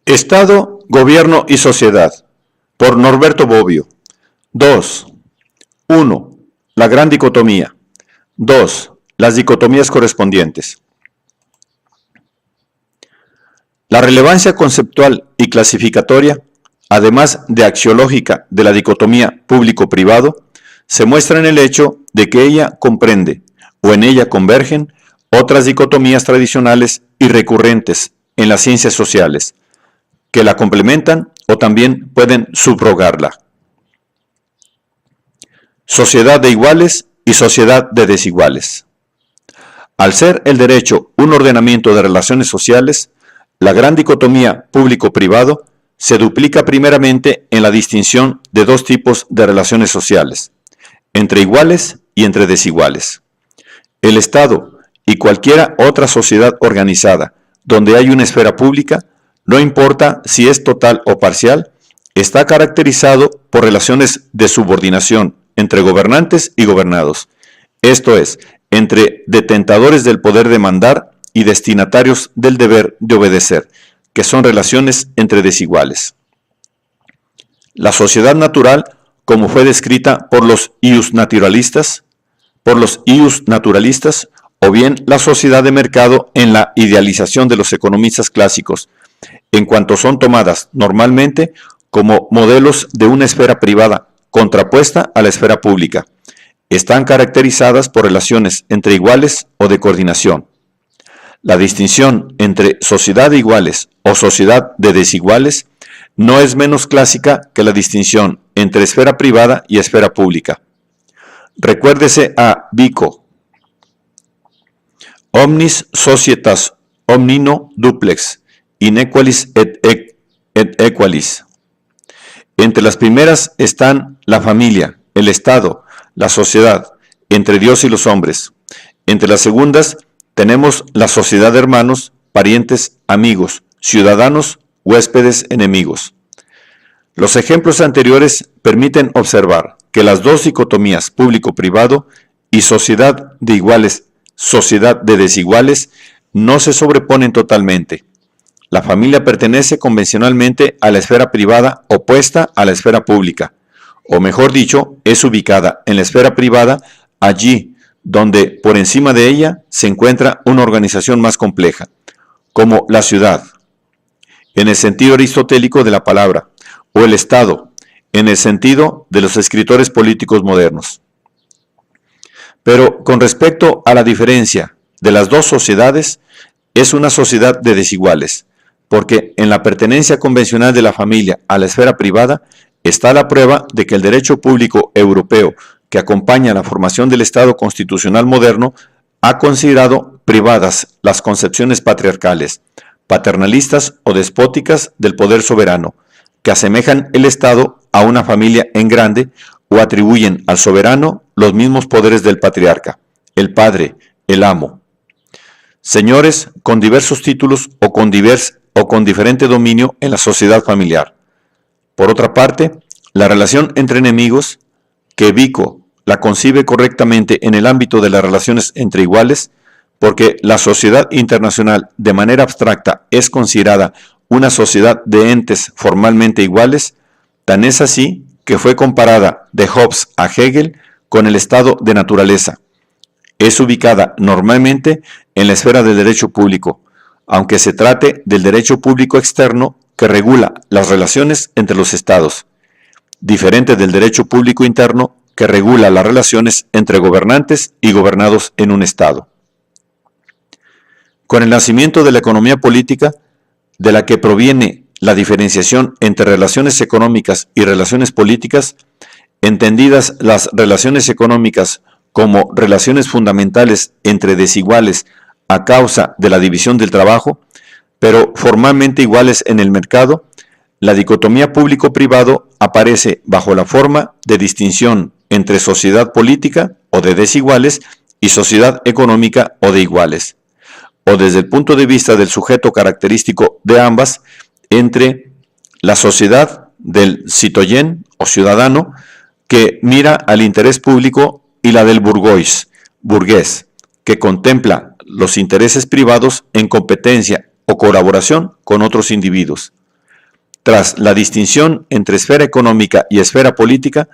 Estado, Gobierno y Sociedad, por Norberto Bobbio. 2. 1. La gran dicotomía. 2. Las dicotomías correspondientes. La relevancia conceptual y clasificatoria, además de axiológica de la dicotomía público-privado, se muestra en el hecho de que ella comprende, o en ella convergen, otras dicotomías tradicionales y recurrentes en las ciencias sociales, que la complementan o también pueden subrogarla. Sociedad de iguales y sociedad de desiguales. Al ser el derecho un ordenamiento de relaciones sociales, la gran dicotomía público-privado se duplica primeramente en la distinción de dos tipos de relaciones sociales, entre iguales y entre desiguales. El Estado y cualquiera otra sociedad organizada donde hay una esfera pública, no importa si es total o parcial, está caracterizado por relaciones de subordinación entre gobernantes y gobernados, esto es, entre detentadores del poder de mandar y destinatarios del deber de obedecer, que son relaciones entre desiguales. La sociedad natural, como fue descrita por los iusnaturalistas, o bien la sociedad de mercado en la idealización de los economistas clásicos, en cuanto son tomadas normalmente como modelos de una esfera privada contrapuesta a la esfera pública, están caracterizadas por relaciones entre iguales o de coordinación. La distinción entre sociedad de iguales o sociedad de desiguales no es menos clásica que la distinción entre esfera privada y esfera pública. Recuérdese a Vico. Omnis societas omnino duplex, inequalis et equalis. Entre las primeras están la familia, el Estado, la sociedad, entre Dios y los hombres. Entre las segundas tenemos la sociedad de hermanos, parientes, amigos, ciudadanos, huéspedes, enemigos. Los ejemplos anteriores permiten observar que las dos dicotomías público-privado y sociedad de iguales, sociedad de desiguales, no se sobreponen totalmente. La familia pertenece convencionalmente a la esfera privada opuesta a la esfera pública, o mejor dicho, es ubicada en la esfera privada allí donde por encima de ella se encuentra una organización más compleja, como la ciudad, en el sentido aristotélico de la palabra, o el Estado, en el sentido de los escritores políticos modernos. Pero con respecto a la diferencia de las dos sociedades, es una sociedad de desiguales, porque en la pertenencia convencional de la familia a la esfera privada está la prueba de que el derecho público europeo que acompaña la formación del Estado constitucional moderno ha considerado privadas las concepciones patriarcales, paternalistas o despóticas del poder soberano, que asemejan el Estado a una familia en grande o atribuyen al soberano los mismos poderes del patriarca, el padre, el amo. Señores con diversos títulos o con diferente dominio en la sociedad familiar. Por otra parte, la relación entre enemigos, que Vico la concibe correctamente en el ámbito de las relaciones entre iguales, porque la sociedad internacional de manera abstracta es considerada una sociedad de entes formalmente iguales, tan es así que fue comparada de Hobbes a Hegel con el estado de naturaleza. Es ubicada normalmente en la esfera del derecho público, aunque se trate del derecho público externo que regula las relaciones entre los estados, diferente del derecho público interno que regula las relaciones entre gobernantes y gobernados en un estado. Con el nacimiento de la economía política, de la que proviene la diferenciación entre relaciones económicas y relaciones políticas, entendidas las relaciones económicas como relaciones fundamentales entre desiguales a causa de la división del trabajo, pero formalmente iguales en el mercado, la dicotomía público-privado aparece bajo la forma de distinción entre sociedad política o de desiguales y sociedad económica o de iguales, o desde el punto de vista del sujeto característico de ambas, entre la sociedad del citoyen o ciudadano que mira al interés público y la del burgués, que contempla los intereses privados en competencia o colaboración con otros individuos. Tras la distinción entre esfera económica y esfera política,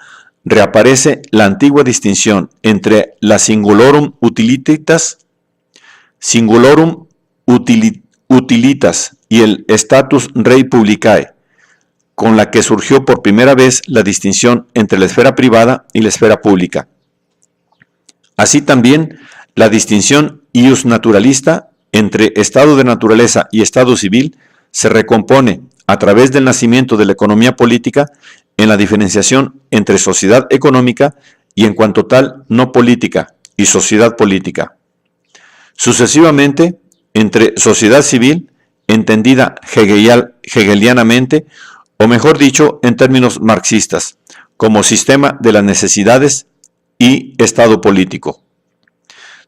reaparece la antigua distinción entre la singularum utilitas y el status rei publicae, con la que surgió por primera vez la distinción entre la esfera privada y la esfera pública. Así también, la distinción ius naturalista entre estado de naturaleza y estado civil se recompone a través del nacimiento de la economía política en la diferenciación entre sociedad económica y en cuanto tal no política y sociedad política. Sucesivamente, entre sociedad civil, entendida hegelianamente, o mejor dicho, en términos marxistas, como sistema de las necesidades y estado político,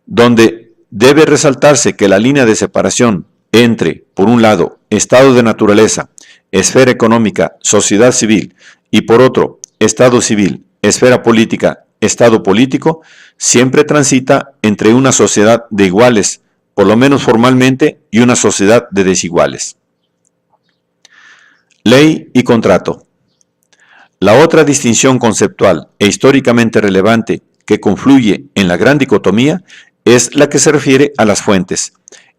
donde debe resaltarse que la línea de separación entre, por un lado, estado de naturaleza, esfera económica, sociedad civil, y por otro, estado civil, esfera política, estado político, siempre transita entre una sociedad de iguales, por lo menos formalmente, y una sociedad de desiguales. Ley y contrato. La otra distinción conceptual e históricamente relevante que confluye en la gran dicotomía es la que se refiere a las fuentes,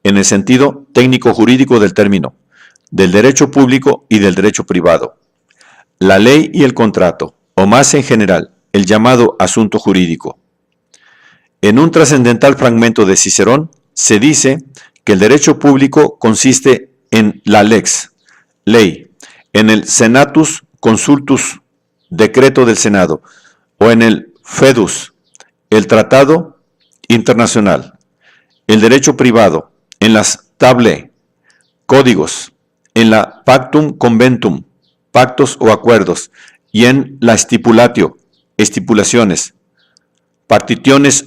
en el sentido técnico-jurídico del término, del derecho público y del derecho privado. La ley y el contrato, o más en general, el llamado asunto jurídico. En un trascendental fragmento de Cicerón, se dice que el derecho público consiste en la lex, ley, en el senatus consultus, decreto del Senado, o en el fedus, el tratado internacional. El derecho privado, en las tablae, códigos, en la pactum conventum, pactos o acuerdos, y en la stipulatio, estipulaciones, partitiones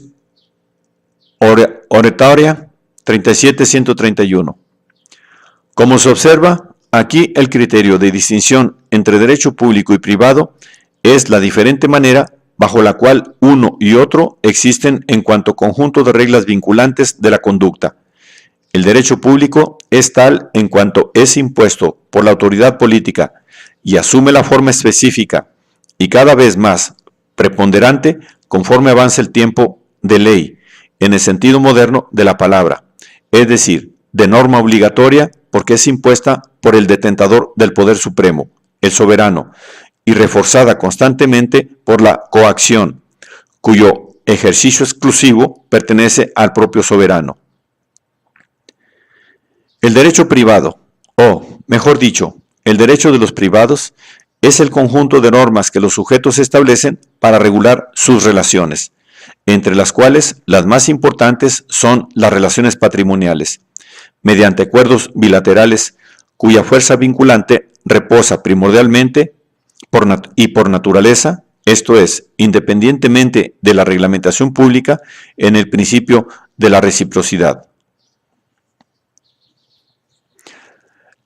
oratoria 37-131. Como se observa, aquí el criterio de distinción entre derecho público y privado es la diferente manera bajo la cual uno y otro existen en cuanto conjunto de reglas vinculantes de la conducta. El derecho público es tal en cuanto es impuesto por la autoridad política y asume la forma específica y cada vez más preponderante conforme avanza el tiempo de ley, en el sentido moderno de la palabra, es decir, de norma obligatoria porque es impuesta por el detentador del poder supremo, el soberano, y reforzada constantemente por la coacción, cuyo ejercicio exclusivo pertenece al propio soberano. El derecho privado, o, mejor dicho, el derecho de los privados, es el conjunto de normas que los sujetos establecen para regular sus relaciones, entre las cuales las más importantes son las relaciones patrimoniales, mediante acuerdos bilaterales cuya fuerza vinculante reposa primordialmente por naturaleza, esto es, independientemente de la reglamentación pública, en el principio de la reciprocidad.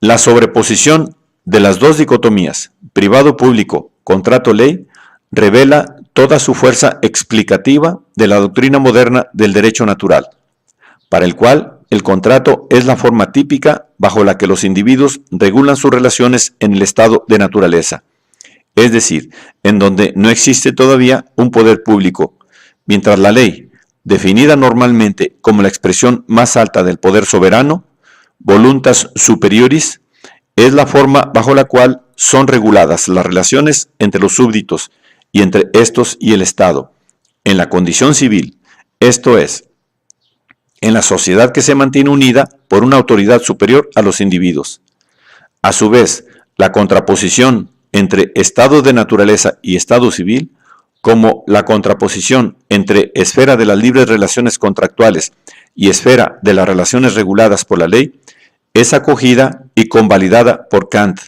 La sobreposición de las dos dicotomías, privado-público, contrato-ley, revela toda su fuerza explicativa de la doctrina moderna del derecho natural, para el cual el contrato es la forma típica bajo la que los individuos regulan sus relaciones en el estado de naturaleza, es decir, en donde no existe todavía un poder público, mientras la ley, definida normalmente como la expresión más alta del poder soberano, voluntas superioris, es la forma bajo la cual son reguladas las relaciones entre los súbditos y entre estos y el Estado, en la condición civil, esto es, en la sociedad que se mantiene unida por una autoridad superior a los individuos. A su vez, la contraposición entre estado de naturaleza y estado civil, como la contraposición entre esfera de las libres relaciones contractuales y esfera de las relaciones reguladas por la ley, es acogida y convalidada por Kant,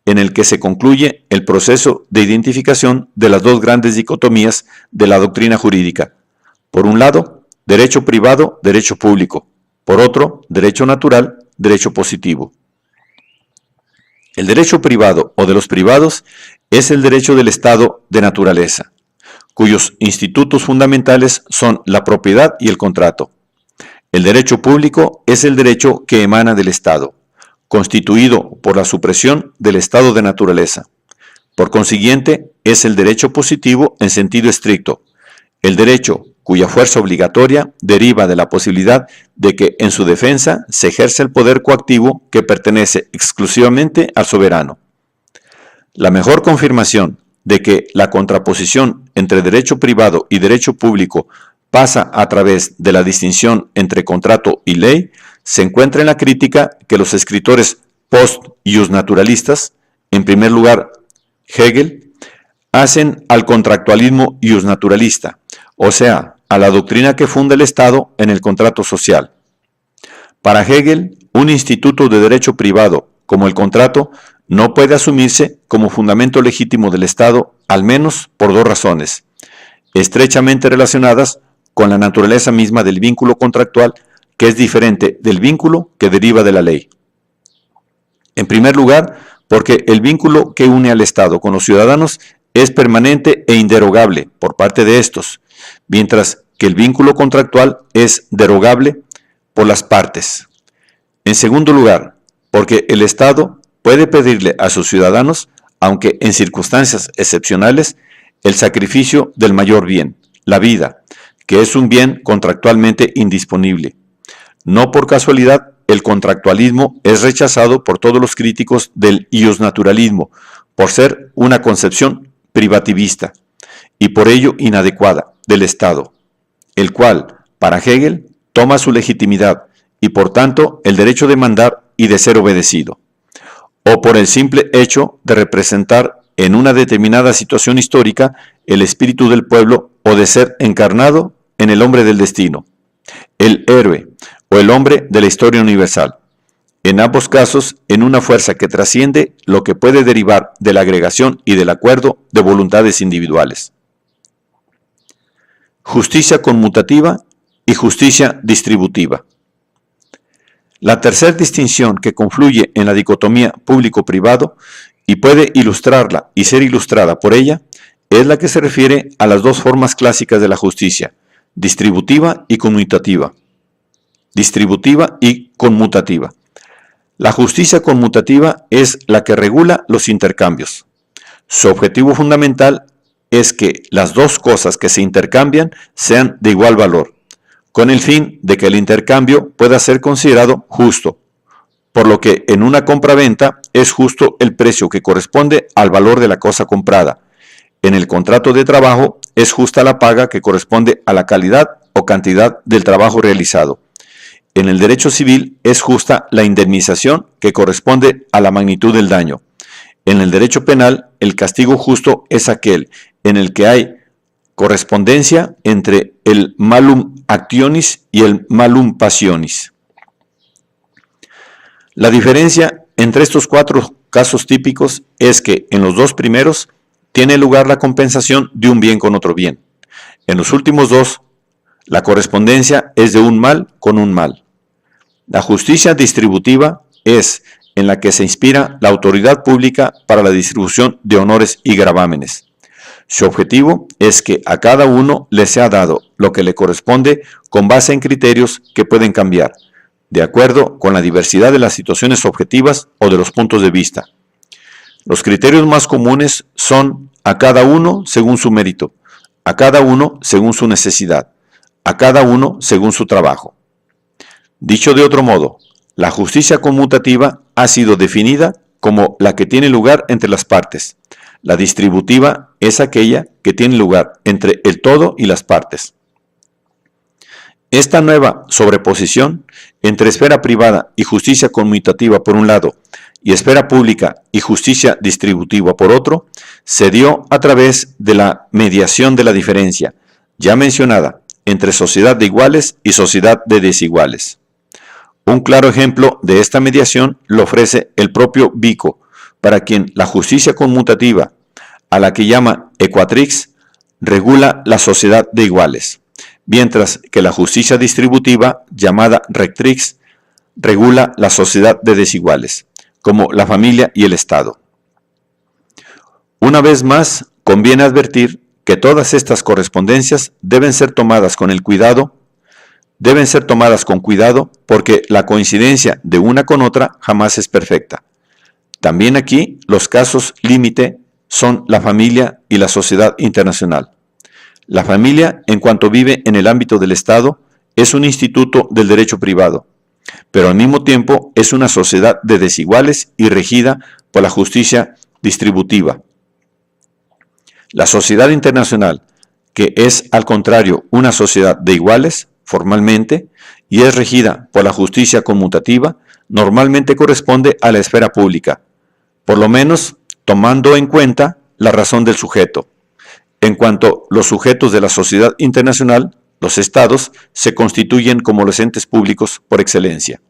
en el que se concluye el proceso de identificación de las dos grandes dicotomías de la doctrina jurídica. Por un lado, derecho privado, derecho público. Por otro, derecho natural, derecho positivo. El derecho privado o de los privados es el derecho del estado de naturaleza, cuyos institutos fundamentales son la propiedad y el contrato. El derecho público es el derecho que emana del Estado, constituido por la supresión del estado de naturaleza. Por consiguiente, es el derecho positivo en sentido estricto, el derecho cuya fuerza obligatoria deriva de la posibilidad de que en su defensa se ejerce el poder coactivo que pertenece exclusivamente al soberano. La mejor confirmación de que la contraposición entre derecho privado y derecho público pasa a través de la distinción entre contrato y ley se encuentra en la crítica que los escritores post-iusnaturalistas, en primer lugar Hegel, hacen al contractualismo iusnaturalista, o sea, a la doctrina que funda el Estado en el contrato social. Para Hegel, un instituto de derecho privado, como el contrato, no puede asumirse como fundamento legítimo del Estado, al menos por dos razones, estrechamente relacionadas con la naturaleza misma del vínculo contractual, que es diferente del vínculo que deriva de la ley. En primer lugar, porque el vínculo que une al Estado con los ciudadanos es permanente e inderogable por parte de estos, mientras que el vínculo contractual es derogable por las partes. En segundo lugar, porque el Estado puede pedirle a sus ciudadanos, aunque en circunstancias excepcionales, el sacrificio del mayor bien, la vida, que es un bien contractualmente indisponible. No por casualidad, el contractualismo es rechazado por todos los críticos del iusnaturalismo, por ser una concepción privativista y por ello inadecuada del Estado, el cual, para Hegel, toma su legitimidad y por tanto el derecho de mandar y de ser obedecido, o por el simple hecho de representar en una determinada situación histórica el espíritu del pueblo o de ser encarnado en el hombre del destino, el héroe o el hombre de la historia universal, en ambos casos en una fuerza que trasciende lo que puede derivar de la agregación y del acuerdo de voluntades individuales. Justicia conmutativa y justicia distributiva. La tercera distinción que confluye en la dicotomía público-privado y puede ilustrarla y ser ilustrada por ella es la que se refiere a las dos formas clásicas de la justicia, distributiva y conmutativa. Distributiva y conmutativa. La justicia conmutativa es la que regula los intercambios. Su objetivo fundamental es que las dos cosas que se intercambian sean de igual valor, con el fin de que el intercambio pueda ser considerado justo, por lo que en una compra-venta es justo el precio que corresponde al valor de la cosa comprada. En el contrato de trabajo es justa la paga que corresponde a la calidad o cantidad del trabajo realizado. En el derecho civil es justa la indemnización que corresponde a la magnitud del daño. En el derecho penal, el castigo justo es aquel en el que hay correspondencia entre el malum actionis y el malum passionis. La diferencia entre estos cuatro casos típicos es que en los dos primeros tiene lugar la compensación de un bien con otro bien. En los últimos dos, la correspondencia es de un mal con un mal. La justicia distributiva es en la que se inspira la autoridad pública para la distribución de honores y gravámenes. Su objetivo es que a cada uno le sea dado lo que le corresponde con base en criterios que pueden cambiar, de acuerdo con la diversidad de las situaciones objetivas o de los puntos de vista. Los criterios más comunes son a cada uno según su mérito, a cada uno según su necesidad, a cada uno según su trabajo. Dicho de otro modo, la justicia conmutativa ha sido definida como la que tiene lugar entre las partes. La distributiva es aquella que tiene lugar entre el todo y las partes. Esta nueva sobreposición entre esfera privada y justicia conmutativa por un lado y esfera pública y justicia distributiva por otro, se dio a través de la mediación de la diferencia, ya mencionada, entre sociedad de iguales y sociedad de desiguales. Un claro ejemplo de esta mediación lo ofrece el propio Vico, para quien la justicia conmutativa, a la que llama equatrix, regula la sociedad de iguales, mientras que la justicia distributiva, llamada rectrix, regula la sociedad de desiguales, como la familia y el Estado. Una vez más, conviene advertir que todas estas correspondencias deben ser tomadas con el cuidado deben ser tomadas con cuidado porque la coincidencia de una con otra jamás es perfecta. También aquí los casos límite son la familia y la sociedad internacional. La familia, en cuanto vive en el ámbito del Estado, es un instituto del derecho privado, pero al mismo tiempo es una sociedad de desiguales y regida por la justicia distributiva. La sociedad internacional, que es al contrario una sociedad de iguales, formalmente, y es regida por la justicia conmutativa, normalmente corresponde a la esfera pública, por lo menos tomando en cuenta la razón del sujeto. En cuanto los sujetos de la sociedad internacional, los estados, se constituyen como los entes públicos por excelencia.